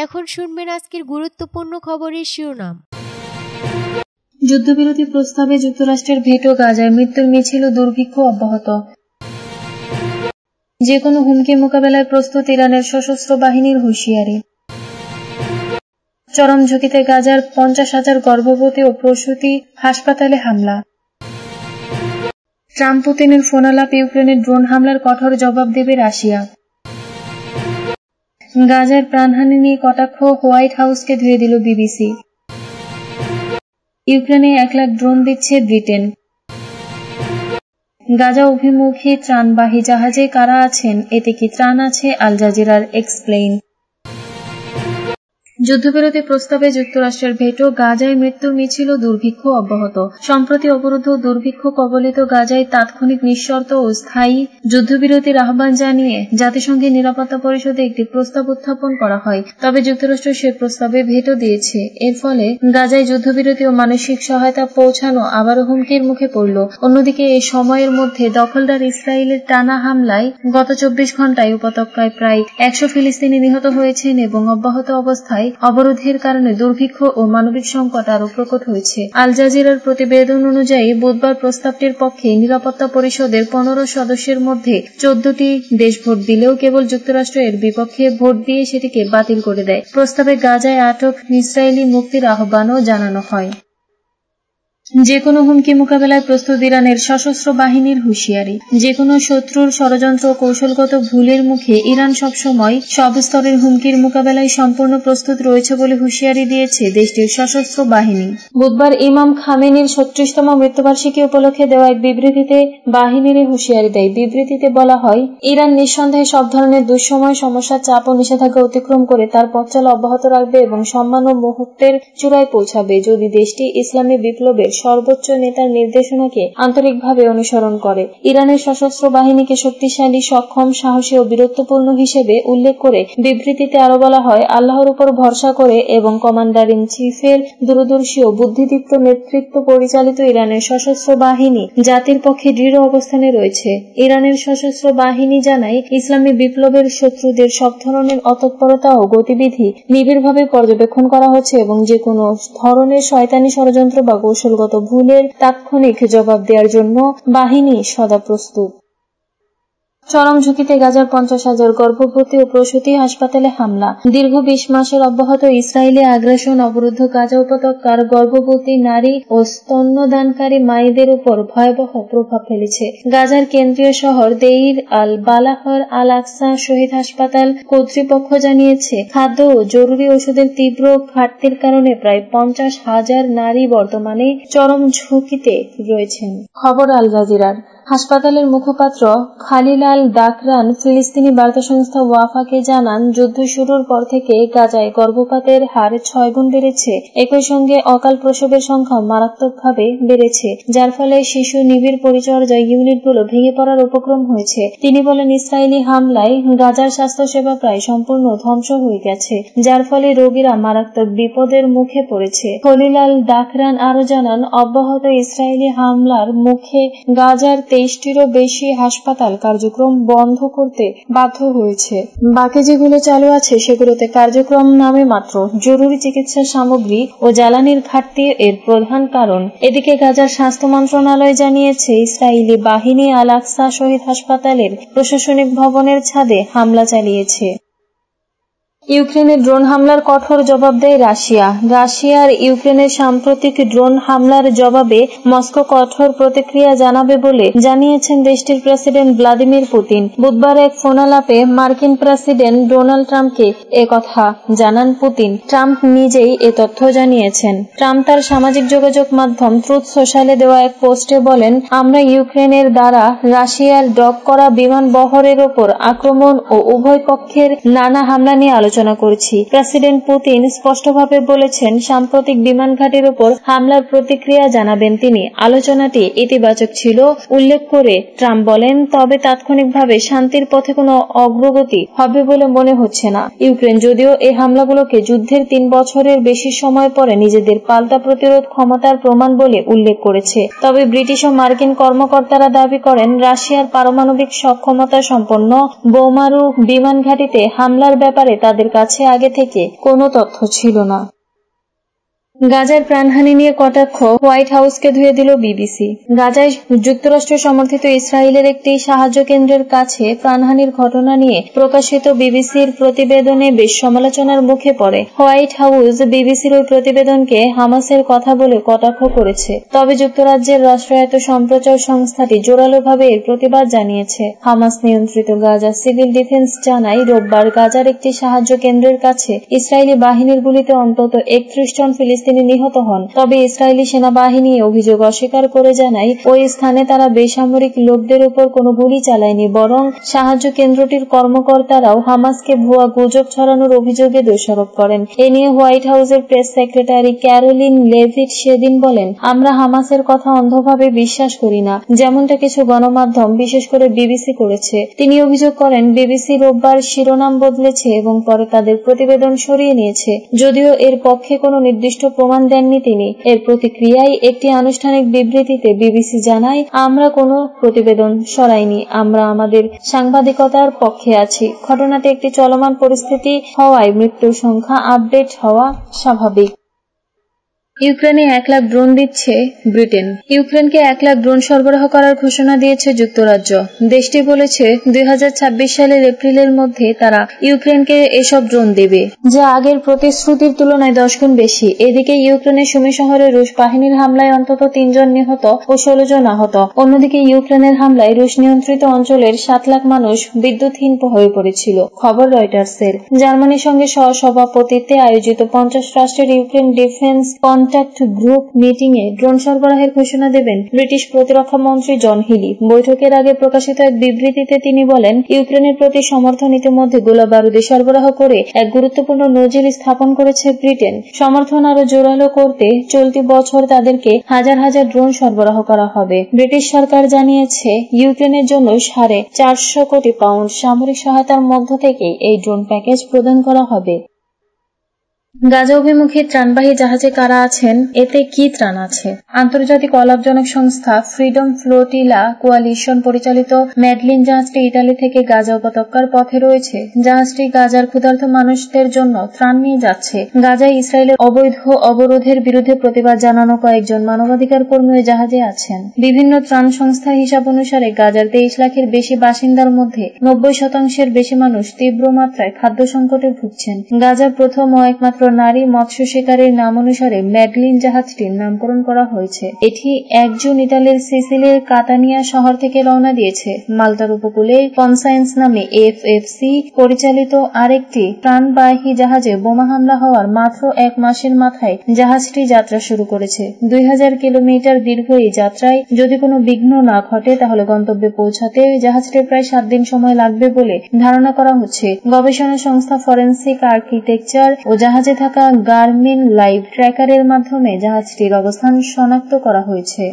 এখন শুনবেন আজকের গুরুত্বপূর্ণ খবরের শিরোনাম। যুদ্ধবিরতি প্রস্তাবে যুক্তরাষ্ট্রের ভেটো, গাজায় মৃত্যুর মিছিল ও দুর্ভিক্ষ অব্যাহত। যে কোনো হুমকি মোকাবেলায় প্রস্তুত ইরানের সশস্ত্র বাহিনীর হুঁশিয়ারি। চরম ঝুঁকিতে গাজার 50,000 গর্ভবতী ও প্রসূতি, হাসপাতালে হামলা। ট্রাম্প পুতিনের ফোনালাপ, ইউক্রেনের ড্রোন হামলার কঠোর জবাব দেবে রাশিয়া। গাজার প্রাণহানি নিয়ে কটাক্ষ, হোয়াইট হাউসকে ধুয়ে দিল বিবিসি। ইউক্রেনে 1 লাখ ড্রোন দিচ্ছে ব্রিটেন। গাজা অভিমুখী ত্রাণবাহী জাহাজে কারা আছেন, এতে কি ত্রাণ আছে? আল জাজিরার এক্সপ্লেইন। যুদ্ধবিরতি প্রস্তাবে যুক্তরাষ্ট্রের ভেটো, গাজায় মৃত্যুর মিছিল ও দুর্ভিক্ষ অব্যাহত। সম্প্রতি অবরুদ্ধ দুর্ভিক্ষ কবলিত গাজায় তাৎক্ষণিক নিঃশর্ত ও স্থায়ী যুদ্ধবিরতির আহ্বান জানিয়ে জাতিসংঘের নিরাপত্তা পরিষদে একটি প্রস্তাব উত্থাপন করা হয়। তবে যুক্তরাষ্ট্র সে প্রস্তাবে ভেটো দিয়েছে। এর ফলে গাজায় যুদ্ধবিরতি ও মানসিক সহায়তা পৌঁছানো আবারও হুমকির মুখে পড়ল। অন্যদিকে এই সময়ের মধ্যে দখলদার ইসরায়েলের টানা হামলায় গত 24 ঘণ্টায় উপত্যকায় প্রায় 100 ফিলিস্তিনি নিহত হয়েছেন এবং অব্যাহত অবস্থায় অবরোধের কারণে দুর্ভিক্ষ ও মানবিক সংকট আরও প্রকট হয়েছে। আল জাজিরার প্রতিবেদন অনুযায়ী বুধবার প্রস্তাবটির পক্ষে নিরাপত্তা পরিষদের 15 সদস্যের মধ্যে 14টি দেশ ভোট দিলেও কেবল যুক্তরাষ্ট্র এর বিপক্ষে ভোট দিয়ে সেটিকে বাতিল করে দেয়। প্রস্তাবে গাজায় আটক ইসরায়েলি মুক্তির আহ্বানও জানানো হয়। যে কোনো হুমকি মোকাবেলায় প্রস্তুত ইরানের সশস্ত্র বাহিনীর হুঁশিয়ারি। যে কোনো শত্রুর ষড়যন্ত্র ও কৌশলগত ভুলের মুখে ইরান সবসময় সব স্তরের হুমকির মোকাবেলায় সম্পূর্ণ প্রস্তুত রয়েছে বলে হুঁশিয়ারি দিয়েছে দেশটির সশস্ত্র বাহিনী। বুধবার ইমাম খামেনির 36তম মৃত্যুবার্ষিকী উপলক্ষে দেওয়া এক বিবৃতিতে বাহিনীর হুঁশিয়ারি দেয়। বিবৃতিতে বলা হয়, ইরান নিঃসন্দেহে সব ধরনের দুঃসময়, সমস্যা, চাপ ও নিষেধাজ্ঞা অতিক্রম করে তার পথ চলা অব্যাহত রাখবে এবং সম্মান ও মুহূর্তের চূড়ায় পৌঁছাবে যদি দেশটি ইসলামী বিপ্লবের সর্বোচ্চ নেতার নির্দেশনাকে আন্তরিকভাবে অনুসরণ করে। ইরানের সশস্ত্র বাহিনীকে শক্তিশালী, সক্ষম, সাহসী ও বীরত্বপূর্ণ হিসেবে উল্লেখ করে বিবৃতিতে আরো বলা হয়, আল্লাহর উপর ভরসা করে এবং কমান্ডার ইন চিফের দূরদর্শী ও বুদ্ধিদীপ্ত নেতৃত্ব পরিচালিত ইরানের সশস্ত্র বাহিনী জাতির পক্ষে দৃঢ় অবস্থানে রয়েছে। ইরানের সশস্ত্র বাহিনী জানায়, ইসলামী বিপ্লবের শত্রুদের সব ধরনের অতৎপরতা ও গতিবিধি নিবিড়ভাবে পর্যবেক্ষণ করা হচ্ছে এবং যে কোনো ধরনের শয়তানি ষড়যন্ত্র বা কৌশলগত ভুলের তাৎক্ষণিক জবাব দেওয়ার জন্য বাহিনী সদা প্রস্তুত। চরম ঝুঁকিতে গাজার 50,000 গর্ভবতী ও প্রসূতি, হাসপাতালে হামলা। দীর্ঘ 20 মাসের অব্যাহত ইসরায়েলি আগ্রাসন অবরুদ্ধ গাজা উপত্যকার গর্ভবতী নারী ও স্তন্যদানকারী মায়েদের উপর ভয়াবহ প্রভাব ফেলেছে। গাজার কেন্দ্রীয় শহর দেইর আল বালাহর আল আকসা শহীদ হাসপাতাল কর্তৃপক্ষ জানিয়েছে, খাদ্য ও জরুরি ওষুধের তীব্র ঘাটতির কারণে প্রায় 50,000 নারী বর্তমানে চরম ঝুঁকিতে রয়েছেন। খবর আল জাজিরার। হাসপাতালের মুখপাত্র খালিল আল দাকরান ফিলিস্তিনি বার্তা সংস্থা ওয়াফাকে জানান, যুদ্ধ শুরুর পর থেকে গাজায় গর্ভপাতের হার 6 গুণ বেড়েছে। একই সঙ্গে অকাল প্রসবের সংখ্যা মারাত্মকভাবে বেড়েছে, যার ফলে শিশু নিবিড় পরিচর্যা ইউনিটগুলো ভেঙে পড়ার উপক্রম হয়েছে। তিনি বলেন, ইসরায়েলি হামলায় গাজার স্বাস্থ্যসেবা প্রায় সম্পূর্ণ ধ্বংস হয়ে গেছে, যার ফলে রোগীরা মারাত্মক বিপদের মুখে পড়েছে। খলিল আল দাকরান আরো জানান, অব্যাহত ইসরায়েলি হামলার মুখে গাজার 23টিরও বেশি হাসপাতাল কার্যক্রম বন্ধ করতে বাধ্য হয়েছে। বাকি যেগুলো চালু আছে সেগুলোতে কার্যক্রম নামে মাত্র। জরুরি চিকিৎসা সামগ্রী ও জ্বালানির ঘাটতি এর প্রধান কারণ। এদিকে গাজার স্বাস্থ্য মন্ত্রণালয় জানিয়েছে, ইসরায়েলি বাহিনী আল আকসা শহীদ হাসপাতালের প্রশাসনিক ভবনের ছাদে হামলা চালিয়েছে। ইউক্রেনের ড্রোন হামলার কঠোর জবাব দেয় রাশিয়া। রাশিয়ার ইউক্রেনের সাম্প্রতিক ড্রোন হামলার জবাবে মস্কো কঠোর প্রতিক্রিয়া জানাবে বলে জানিয়েছেন দেশটির প্রেসিডেন্ট ভ্লাদিমির পুতিন। বুধবার এক ফোনালাপে মার্কিন প্রেসিডেন্ট ডোনাল্ড ট্রাম্পকে কথা জানান পুতিন। ট্রাম্প নিজেই এ তথ্য জানিয়েছেন। ট্রাম্প তার সামাজিক যোগাযোগ মাধ্যম ট্রুথ সোশ্যালে দেওয়া এক পোস্টে বলেন, আমরা ইউক্রেনের দ্বারা রাশিয়ার ডক করা বিমান বহরের ওপর আক্রমণ ও উভয় পক্ষের নানা হামলা নিয়ে আলোচনা করছি। প্রেসিডেন্ট পুতিন স্পষ্টভাবে বলেছেন, সাম্প্রতিক বিমান ঘাঁটির উপর হামলার প্রতিক্রিয়া জানাবেন তিনি। আলোচনাটি ইতিবাচক ছিল উল্লেখ করে ট্রাম্প বলেন, তবে তাৎক্ষণিকভাবে শান্তির পথে কোনো অগ্রগতি হবে বলে মনে হচ্ছে না। ইউক্রেন যদিও এই হামলাগুলোকে যুদ্ধের 3 বছরের বেশি সময় পরে নিজেদের পাল্টা প্রতিরোধ ক্ষমতার প্রমাণ বলে উল্লেখ করেছে, তবে ব্রিটিশ ও মার্কিন কর্মকর্তারা দাবি করেন, রাশিয়ার পারমাণবিক সক্ষমতা সম্পন্ন বোমারু বিমান ঘাঁটিতে হামলার ব্যাপারে তাদের তাদের কাছে আগে থেকে কোনো তথ্য ছিল না। গাজার প্রাণহানি নিয়ে কটাক্ষ, হোয়াইট হাউসকে ধুয়ে দিল বিবিসি। গাজায় যুক্তরাষ্ট্র সমর্থিত ইসরায়েলের একটি সাহায্য কেন্দ্রের কাছে প্রাণহানির ঘটনা নিয়ে প্রকাশিত বিবিসির প্রতিবেদনে বেশ সমালোচনার মুখে পড়ে। হোয়াইট হাউস বিবিসির ওই প্রতিবেদনকে হামাসের কথা বলে কটাক্ষ করেছে। তবে যুক্তরাজ্যের রাষ্ট্রায়ত্ত সম্প্রচার সংস্থাটি জোরালোভাবে এর প্রতিবাদ জানিয়েছে। হামাস নিয়ন্ত্রিত গাজা সিভিল ডিফেন্স জানায় রোববার গাজার একটি সাহায্য কেন্দ্রের কাছে ইসরায়েলি বাহিনীর গুলিতে অন্তত 31 জন ফিলিস্তিনি নিহত হন। তবে ইসরায়েলি সেনাবাহিনী অভিযোগ অস্বীকার করে জানায় ওই স্থানে তারা বেসামরিক লোকদের উপর কোনো গুলি চালায়নি, বরং সাহায্য কেন্দ্রটির কর্মকর্তারাও হামাসকে ভুয়া গুজব ছড়ানোর অভিযোগে দোষারোপ করেন। এ নিয়ে হোয়াইট হাউসের প্রেস সেক্রেটারি ক্যারোলিন লেভিট সেদিন বলেন, আমরা হামাসের কথা অন্ধভাবে বিশ্বাস করি না, যেমনটা কিছু গণমাধ্যম বিশেষ করে বিবিসি করেছে। তিনি অভিযোগ করেন বিবিসি রোববার শিরোনাম বদলেছে এবং পরে তাদের প্রতিবেদন সরিয়ে নিয়েছে, যদিও এর পক্ষে কোনো নির্দিষ্ট প্রমাণ দেননি তিনি। এর প্রতিক্রিয়ায় একটি আনুষ্ঠানিক বিবৃতিতে বিবিসি জানায়, আমরা কোনো প্রতিবেদন সরাইনি, আমরা আমাদের সাংবাদিকতার পক্ষে আছি। ঘটনাটি একটি চলমান পরিস্থিতি হওয়ায় মৃত্যুর সংখ্যা আপডেট হওয়া স্বাভাবিক। ইউক্রেনে 1 লাখ ড্রোন দিচ্ছে ব্রিটেন। ইউক্রেনকে 1 লাখ ড্রোন সরবরাহ করার ঘোষণা দিয়েছে যুক্তরাজ্য। দেশটি বলেছে 2026 সালের এপ্রিলের মধ্যে তারা ইউক্রেনকে এসব ড্রোন দেবে, যা আগের প্রতিশ্রুতির তুলনায় 10 গুণ বেশি। এদিকে ইউক্রেনের সুমি শহরে রুশ বাহিনীর হামলায় অন্তত 3 জন নিহত ও 16 জন আহত। অন্যদিকে ইউক্রেনের হামলায় রুশ নিয়ন্ত্রিত অঞ্চলের 7 লাখ মানুষ বিদ্যুৎহীন হয়ে পড়েছিল। খবর রয়টার্সের। জার্মানির সঙ্গে সহসভাপতিত্বে আয়োজিত 50 রাষ্ট্রের Ukraine defence contact group meeting এ ড্রোন সরবরাহের ঘোষণা দেবেন ব্রিটিশ প্রতিরক্ষা মন্ত্রী জন হিলি। বৈঠকের আগে প্রকাশিত এক বিবৃতিতে তিনি বলেন, ইউক্রেনের প্রতি সমর্থন ইতিমধ্যে গোলাবারুদে সরবরাহ করে এক গুরুত্বপূর্ণ নজির স্থাপন করেছে ব্রিটেন। সমর্থন আরো জোরালো করতে চলতি বছর তাদেরকে হাজার হাজার ড্রোন সরবরাহ করা হবে। ব্রিটিশ সরকার জানিয়েছে, ইউক্রেনের জন্য 450 কোটি পাউন্ড সামরিক সহায়তার মধ্য থেকে এই ড্রোন প্যাকেজ প্রদান করা হবে। গাজা অভিমুখী ত্রাণবাহী জাহাজে কারা আছেন, এতে কি ত্রাণ আছে? আন্তর্জাতিক অলাভজনক সংস্থা ফ্রিডম ফ্লোটিলা কোয়ালিশন পরিচালিত ম্যাডলিন জাহাজটি ইতালি থেকে গাজা উপত্যকার পথে রয়েছে। জাহাজটি গাজার ক্ষুধার্ত মানুষদের জন্য ত্রাণ নিয়ে যাচ্ছে। গাজায় ইসরায়েলের অবৈধ অবরোধের বিরুদ্ধে প্রতিবাদ জানানো কয়েকজন মানবাধিকার কর্মী ওই জাহাজে আছেন। বিভিন্ন ত্রাণ সংস্থার হিসাব অনুসারে গাজার 23 লাখের বেশি বাসিন্দার মধ্যে 90% বেশি মানুষ তীব্র মাত্রায় খাদ্য সংকটে ভুগছেন। গাজার প্রথম ও একমাত্র নারী মৎস্য শিকারীর নাম অনুসারে ম্যাডলিন জাহাজটির নামকরণ করা হয়েছে। এটি 1 জুন ইতালির সিসিলির কাতানিয়া শহর থেকে রওনা দিয়েছে। মাল্টার উপকূলে কনসায়েন্স নামে এফএফসি পরিচালিত আরেকটি প্রাণবাহী জাহাজে বোমা হামলা হওয়ার মাত্র 1 মাসের মাথায় জাহাজটি যাত্রা শুরু করেছে। 2000 কিলোমিটার দীর্ঘ এই যাত্রায় যদি কোনো বিঘ্ন না ঘটে তাহলে গন্তব্যে পৌঁছাতে জাহাজটির প্রায় 7 দিন সময় লাগবে বলে ধারণা করা হচ্ছে। গবেষণা সংস্থা ফরেনসিক আর্কিটেকচার ও জাহাজে থাকা গার্মিন লাইভ ট্র্যাকারের মাধ্যমে জাহাজটির অবস্থান শনাক্ত করা হয়েছে।